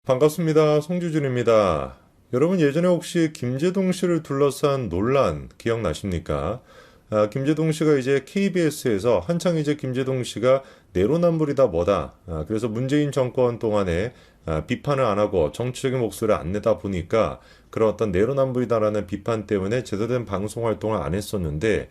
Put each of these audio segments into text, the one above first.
반갑습니다. 송주준입니다. 여러분 예전에 혹시 김제동 씨를 둘러싼 논란 기억나십니까? 김제동 씨가 이제 KBS에서 한창 이제 김제동 씨가 내로남불이다 뭐다. 그래서 문재인 정권 동안에 비판을 안 하고 정치적인 목소리를 안 내다 보니까 그런 어떤 내로남불이다라는 비판 때문에 제대로 된 방송 활동을 안 했었는데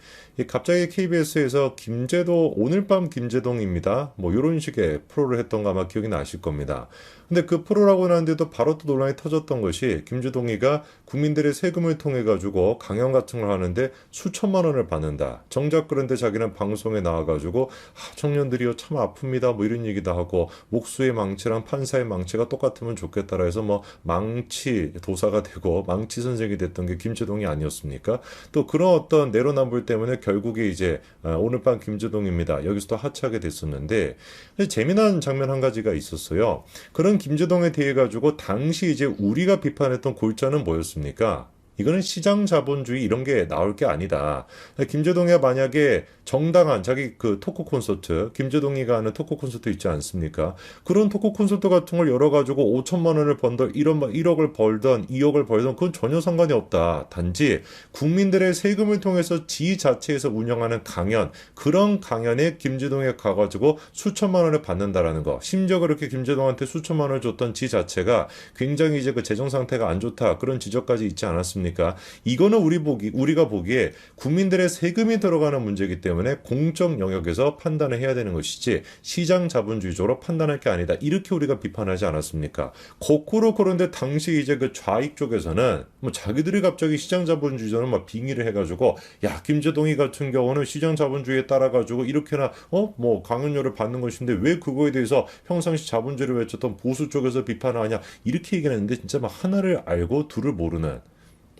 갑자기 KBS에서 김제도 오늘 밤 김제동입니다. 뭐 이런 식의 프로를 했던 거 아마 기억이 나실 겁니다. 근데 그 프로라고 하는데도 바로 또 논란이 터졌던 것이 김제동이가 국민들의 세금을 통해 가지고 강연 같은 걸 하는데 수천만 원을 받는다. 정작 그런데 자기는 방송에 나와 가지고 청년들이요 참 아픕니다. 뭐 이런 얘기도 하고 목수의 망치랑 판사의 망치가 똑같으면 좋겠다라 해서 뭐 망치 도사가 되고 망치 선생이 됐던 게 김제동이 아니었습니까? 또 그런 어떤 내로남불 때문에 결국에 이제 오늘 밤 김제동입니다. 여기서 또 하차하게 됐었는데 재미난 장면 한 가지가 있었어요. 그런 김제동에 대해 가지고 당시 이제 우리가 비판했던 골자는 뭐였습니까? 이거는 시장 자본주의 이런 게 나올 게 아니다. 김제동이 만약에 정당한 자기 그 토크 콘서트, 김제동이가 하는 토크 콘서트 있지 않습니까? 그런 토크 콘서트 같은 걸 열어가지고 5천만 원을 번들, 1억을 벌던, 2억을 벌던 그건 전혀 상관이 없다. 단지 국민들의 세금을 통해서 지 자체에서 운영하는 강연, 그런 강연에 김제동에 가가지고 수천만 원을 받는다라는 거. 심지어 그렇게 김제동한테 수천만 원을 줬던 지 자체가 굉장히 이제 그 재정 상태가 안 좋다. 그런 지적까지 있지 않았습니까? 이거는 우리가 보기에 국민들의 세금이 들어가는 문제이기 때문에 공적 영역에서 판단을 해야 되는 것이지 시장 자본주의적으로 판단할 게 아니다. 이렇게 우리가 비판하지 않았습니까? 거꾸로 그런데 당시 이제 그 좌익 쪽에서는 뭐 자기들이 갑자기 시장 자본주의자는 막 빙의를 해가지고 야 김제동이 같은 경우는 시장 자본주의에 따라가지고 이렇게나 뭐 강연료를 받는 것인데 왜 그거에 대해서 평상시 자본주의를 외쳤던 보수 쪽에서 비판을 하냐 이렇게 얘기했는데 진짜 막 하나를 알고 둘을 모르는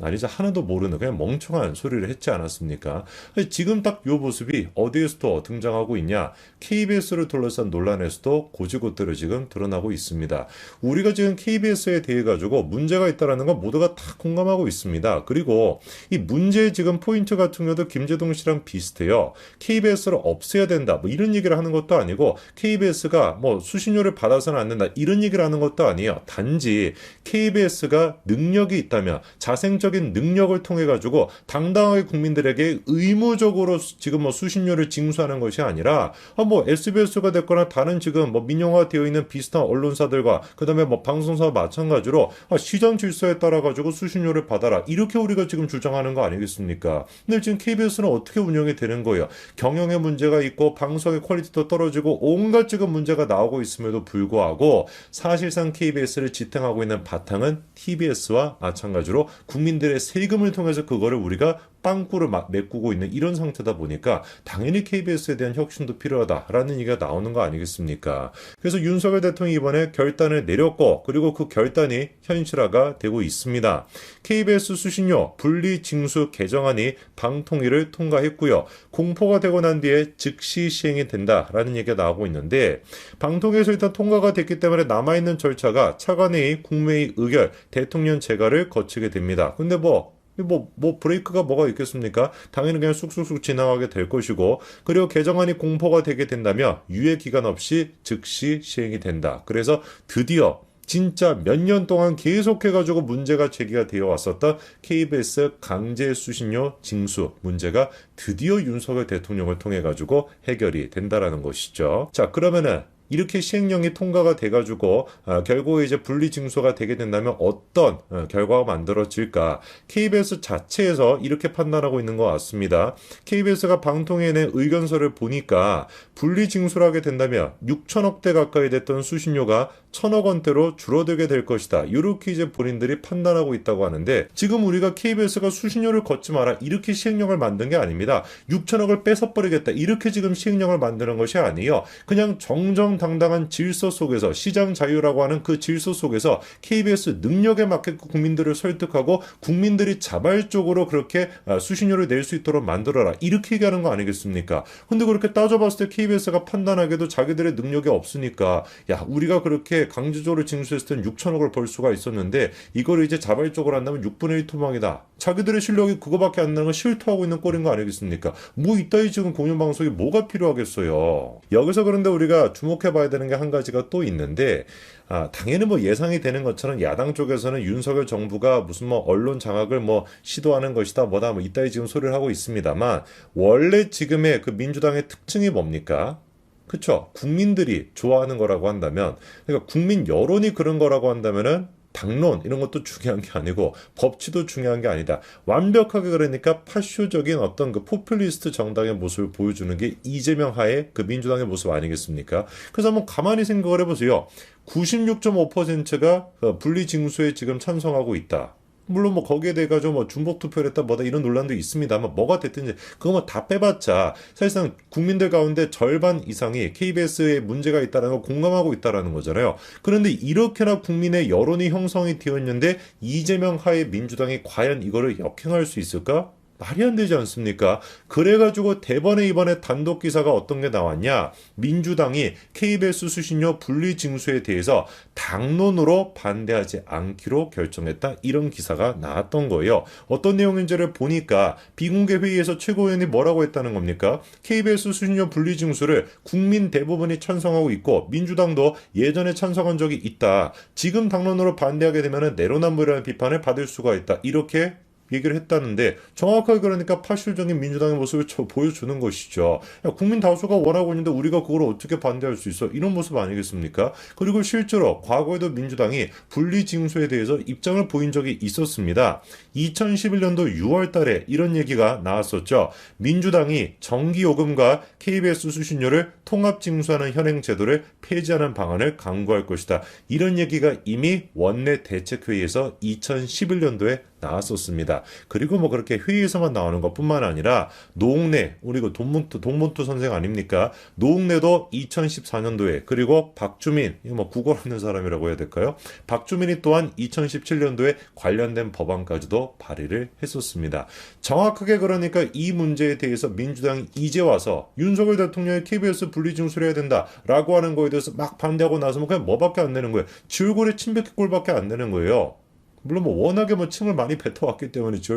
아니죠. 하나도 모르는 그냥 멍청한 소리를 했지 않았습니까? 지금 딱 이 모습이 어디에서도 등장하고 있냐? KBS를 둘러싼 논란에서도 고지곳대로 지금 드러나고 있습니다. 우리가 지금 KBS에 대해 가지고 문제가 있다는 건 모두가 다 공감하고 있습니다. 그리고 이 문제의 지금 포인트 같은 경우도 김제동 씨랑 비슷해요. KBS를 없애야 된다. 뭐 이런 얘기를 하는 것도 아니고 KBS가 뭐 수신료를 받아서는 안 된다. 이런 얘기를 하는 것도 아니에요. 단지 KBS가 능력이 있다면 자생적인 능력을 통해 가지고 당당하게 국민들에게 의무적으로 지금 뭐 수신료를 징수하는 것이 아니라 뭐 SBS가 됐거나 다른 지금 뭐 민영화되어 있는 비슷한 언론사들과 그다음에 뭐 방송사와 마찬가지로 시장 질서에 따라 가지고 수신료를 받아라 이렇게 우리가 지금 주장하는 거 아니겠습니까? 근데 지금 KBS는 어떻게 운영이 되는 거예요? 경영에 문제가 있고 방송의 퀄리티도 떨어지고 온갖 지금 문제가 나오고 있음에도 불구하고 사실상 KBS를 지탱하고 있는 바탕은 TBS와 마찬가지로 국민들의 세금을 통해서 그거를 우리가 빵꾸를 메꾸고 있는 이런 상태다 보니까 당연히 KBS에 대한 혁신도 필요하다라는 얘기가 나오는 거 아니겠습니까? 그래서 윤석열 대통령이 이번에 결단을 내렸고 그리고 그 결단이 현실화가 되고 있습니다. KBS 수신료 분리징수 개정안이 방통위를 통과했고요. 공포가 되고 난 뒤에 즉시 시행이 된다라는 얘기가 나오고 있는데 방통위에서 일단 통과가 됐기 때문에 남아있는 절차가 차관회의, 국무회의 의결, 대통령 재가를 거치게 됩니다. 근데 뭐 브레이크가 뭐가 있겠습니까? 당연히 그냥 쑥쑥쑥 지나가게 될 것이고, 그리고 개정안이 공포가 되게 된다면 유예 기간 없이 즉시 시행이 된다. 그래서 드디어 진짜 몇 년 동안 계속해가지고 문제가 제기가 되어 왔었던 KBS 강제 수신료 징수 문제가 드디어 윤석열 대통령을 통해가지고 해결이 된다라는 것이죠. 자, 그러면은 이렇게 시행령이 통과가 돼가지고 결국에 이제 분리징수가 되게 된다면 어떤 결과가 만들어질까? KBS 자체에서 이렇게 판단하고 있는 것 같습니다. KBS가 방통위에 낸 의견서를 보니까 분리징수를 하게 된다면 6천억대 가까이 됐던 수신료가 1,000억 원대로 줄어들게 될 것이다. 이렇게 이제 본인들이 판단하고 있다고 하는데 지금 우리가 KBS가 수신료를 걷지 마라 이렇게 시행령을 만든 게 아닙니다. 6천억을 뺏어버리겠다 이렇게 지금 시행령을 만드는 것이 아니에요. 그냥 정정당당한 질서 속에서 시장 자유라고 하는 그 질서 속에서 KBS 능력에 맞게 국민들을 설득하고 국민들이 자발적으로 그렇게 수신료를 낼 수 있도록 만들어라 이렇게 얘기하는 거 아니겠습니까? 근데 그렇게 따져봤을 때 KBS가 판단하기에도 자기들의 능력이 없으니까 야 우리가 그렇게 강제적으로 징수했을 때는 6천억을 벌 수가 있었는데 이걸 이제 자발적으로 한다면 6분의 1 토막이다. 자기들의 실력이 그거밖에 안 나는 걸 실토하고 있는 꼴인 거 아니겠습니까? 뭐 이따위 지금 공영방송이 뭐가 필요하겠어요. 여기서 그런데 우리가 주목해 주목해봐야 되는 게 한 가지가 또 있는데, 당연히 뭐 예상이 되는 것처럼 야당 쪽에서는 윤석열 정부가 무슨 뭐 언론 장악을 뭐 시도하는 것이다 뭐다 뭐 이따위 지금 소리를 하고 있습니다만, 원래 지금의 그 민주당의 특징이 뭡니까? 그쵸? 국민들이 좋아하는 거라고 한다면, 그러니까 국민 여론이 그런 거라고 한다면은 당론 이런 것도 중요한 게 아니고 법치도 중요한 게 아니다. 완벽하게 그러니까 파쇼적인 어떤 그 포퓰리스트 정당의 모습을 보여주는 게 이재명 하에 그 민주당의 모습 아니겠습니까? 그래서 한번 가만히 생각을 해보세요. 96.5%가 분리징수에 지금 찬성하고 있다. 물론 뭐 거기에 대해 가지고 뭐 중복 투표를 했다 뭐다 이런 논란도 있습니다만, 뭐가 됐든지 그거 뭐 다 빼봤자 사실상 국민들 가운데 절반 이상이 KBS에 문제가 있다는 걸 공감하고 있다라는 거잖아요. 그런데 이렇게나 국민의 여론이 형성이 되었는데 이재명 하에 민주당이 과연 이거를 역행할 수 있을까? 말이 안 되지 않습니까? 그래가지고 대번에 이번에 단독 기사가 어떤 게 나왔냐? 민주당이 KBS 수신료 분리 징수에 대해서 당론으로 반대하지 않기로 결정했다. 이런 기사가 나왔던 거예요. 어떤 내용인지를 보니까 비공개 회의에서 최고위원이 뭐라고 했다는 겁니까? KBS 수신료 분리 징수를 국민 대부분이 찬성하고 있고 민주당도 예전에 찬성한 적이 있다. 지금 당론으로 반대하게 되면 내로남불이라는 비판을 받을 수가 있다. 이렇게 얘기를 했다는데, 정확하게 그러니까 파실적인 민주당의 모습을 보여주는 것이죠. 야, 국민 다수가 원하고 있는데 우리가 그걸 어떻게 반대할 수 있어? 이런 모습 아니겠습니까? 그리고 실제로 과거에도 민주당이 분리징수에 대해서 입장을 보인 적이 있었습니다. 2011년도 6월 달에 이런 얘기가 나왔었죠. 민주당이 전기요금과 KBS 수신료를 통합징수하는 현행 제도를 폐지하는 방안을 강구할 것이다. 이런 얘기가 이미 원내 대책회의에서 2011년도에 나왔었습니다. 그리고 뭐 그렇게 회의에서만 나오는 것뿐만 아니라 노웅래, 우리 그 동문투 선생 아닙니까? 노웅래도 2014년도에, 그리고 박주민, 이거 뭐 국어하는 사람이라고 해야 될까요? 박주민이 또한 2017년도에 관련된 법안까지도 발의를 했었습니다. 정확하게 그러니까 이 문제에 대해서 민주당이 이제 와서 윤석열 대통령이 KBS 분리징수를 해야 된다라고 하는 거에 대해서 막 반대하고 나서면 그냥 뭐밖에 안 되는 거예요. 지얼굴에 침뱉기꼴밖에 안 되는 거예요. 물론 뭐 워낙에 뭐 침을 많이 뱉어왔기 때문에 지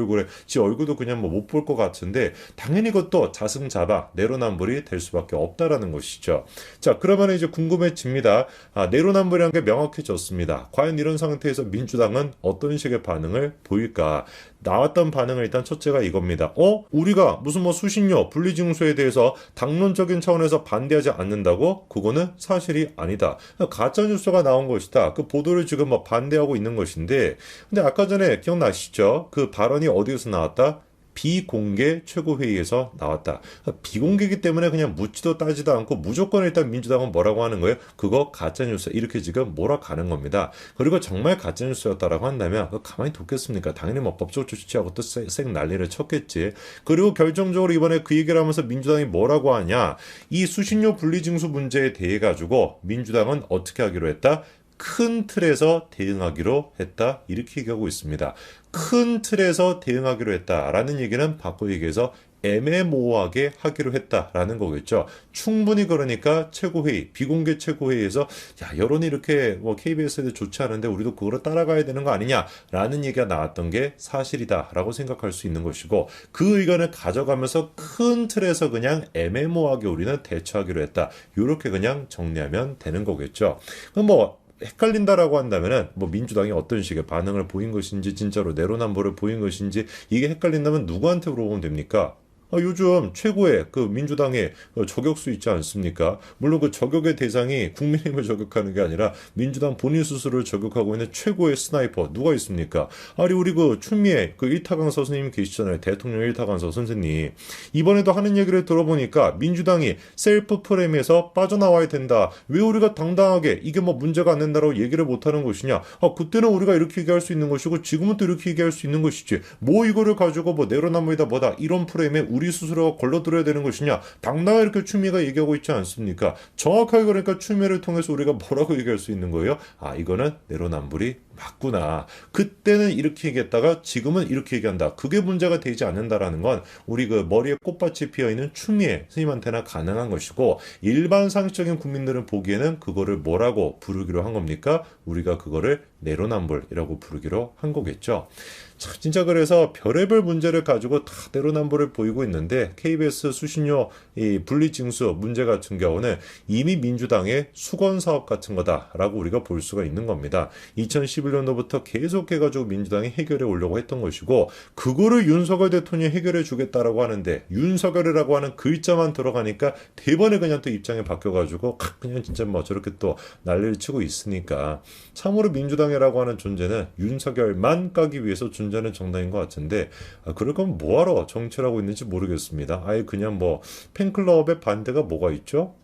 얼굴도 그냥 뭐 못 볼 것 같은데, 당연히 그것도 자승자박 내로남불이 될 수밖에 없다라는 것이죠. 자, 그러면 이제 궁금해집니다. 내로남불이라는 게 명확해졌습니다. 과연 이런 상태에서 민주당은 어떤 식의 반응을 보일까? 나왔던 반응은 일단 첫째가 이겁니다. 우리가 무슨 뭐 수신료 분리징수에 대해서 당론적인 차원에서 반대하지 않는다고? 그거는 사실이 아니다. 가짜뉴스가 나온 것이다. 그 보도를 지금 뭐 반대하고 있는 것인데, 근데 아까 전에 기억나시죠? 그 발언이 어디에서 나왔다? 비공개 최고회의에서 나왔다. 비공개이기 때문에 그냥 묻지도 따지도 않고 무조건 일단 민주당은 뭐라고 하는 거예요? 그거 가짜뉴스, 이렇게 지금 몰아가는 겁니다. 그리고 정말 가짜뉴스였다라고 한다면 그거 가만히 뒀겠습니까? 당연히 뭐 법적 조치하고 또 쌩 난리를 쳤겠지. 그리고 결정적으로 이번에 그 얘기를 하면서 민주당이 뭐라고 하냐? 이 수신료 분리징수 문제에 대해 가지고 민주당은 어떻게 하기로 했다? 큰 틀에서 대응하기로 했다. 이렇게 얘기하고 있습니다. 큰 틀에서 대응하기로 했다라는 얘기는 바꿔 얘기해서 애매모호하게 하기로 했다라는 거겠죠. 충분히 그러니까 최고회의, 비공개 최고회의에서 야, 여론이 이렇게 뭐 KBS에도 좋지 않은데 우리도 그거를 따라가야 되는 거 아니냐라는 얘기가 나왔던 게 사실이다라고 생각할 수 있는 것이고, 그 의견을 가져가면서 큰 틀에서 그냥 애매모호하게 우리는 대처하기로 했다. 이렇게 그냥 정리하면 되는 거겠죠. 그럼 뭐 헷갈린다라고 한다면은 뭐 민주당이 어떤 식의 반응을 보인 것인지, 진짜로 내로남불을 보인 것인지, 이게 헷갈린다면 누구한테 물어보면 됩니까? 요즘 최고의 그 민주당의 저격수 있지 않습니까? 물론 그 저격의 대상이 국민의힘을 저격하는 게 아니라 민주당 본인 스스로를 저격하고 있는 최고의 스나이퍼 누가 있습니까? 아니 우리 그 추미애 그 일타강 선생님 계시잖아요. 대통령 일타강 선생님. 이번에도 하는 얘기를 들어보니까 민주당이 셀프 프레임에서 빠져나와야 된다. 왜 우리가 당당하게 이게 뭐 문제가 안 된다라고 얘기를 못하는 것이냐? 그때는 우리가 이렇게 얘기할 수 있는 것이고 지금은 또 이렇게 얘기할 수 있는 것이지. 뭐 이거를 가지고 뭐 내로남불이다 뭐다 이런 프레임에 우리 스스로가 걸러들어야 되는 것이냐? 당당하게 이렇게 추미애가 얘기하고 있지 않습니까? 정확하게 그러니까 추미애를 통해서 우리가 뭐라고 얘기할 수 있는 거예요? 이거는 내로남불이 맞구나. 그때는 이렇게 얘기했다가 지금은 이렇게 얘기한다. 그게 문제가 되지 않는다라는 건 우리 그 머리에 꽃밭이 피어 있는 추미애 스님한테나 가능한 것이고 일반 상식적인 국민들은 보기에는 그거를 뭐라고 부르기로 한 겁니까? 우리가 그거를 내로남불이라고 부르기로 한 거겠죠. 참, 진짜 그래서 별의별 문제를 가지고 다 내로남불을 보이고 있는데 KBS 수신료 이 분리징수 문제 같은 경우는 이미 민주당의 수건 사업 같은 거다라고 우리가 볼 수가 있는 겁니다. 2011년도부터 계속해가지고 민주당이 해결해 오려고 했던 것이고 그거를 윤석열 대통령이 해결해 주겠다라고 하는데 윤석열이라고 하는 글자만 들어가니까 대번에 그냥 또 입장이 바뀌어가지고 그냥 진짜 뭐 저렇게 또 난리를 치고 있으니까 참으로 민주당이라고 하는 존재는 윤석열만 까기 위해서 존재하는 정당인 것 같은데 그럴 거면 뭐하러 정치를 하고 있는지 모르겠습니다. 아예 그냥 뭐 팬클럽의 반대가 뭐가 있죠?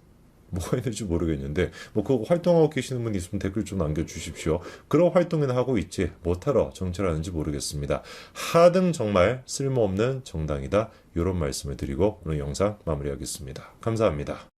뭐가 있는지 모르겠는데 뭐 그거 활동하고 계시는 분 있으면 댓글 좀 남겨주십시오. 그런 활동이나 하고 있지 못하러 정치를 하는지 모르겠습니다. 하등 정말 쓸모없는 정당이다. 이런 말씀을 드리고 오늘 영상 마무리하겠습니다. 감사합니다.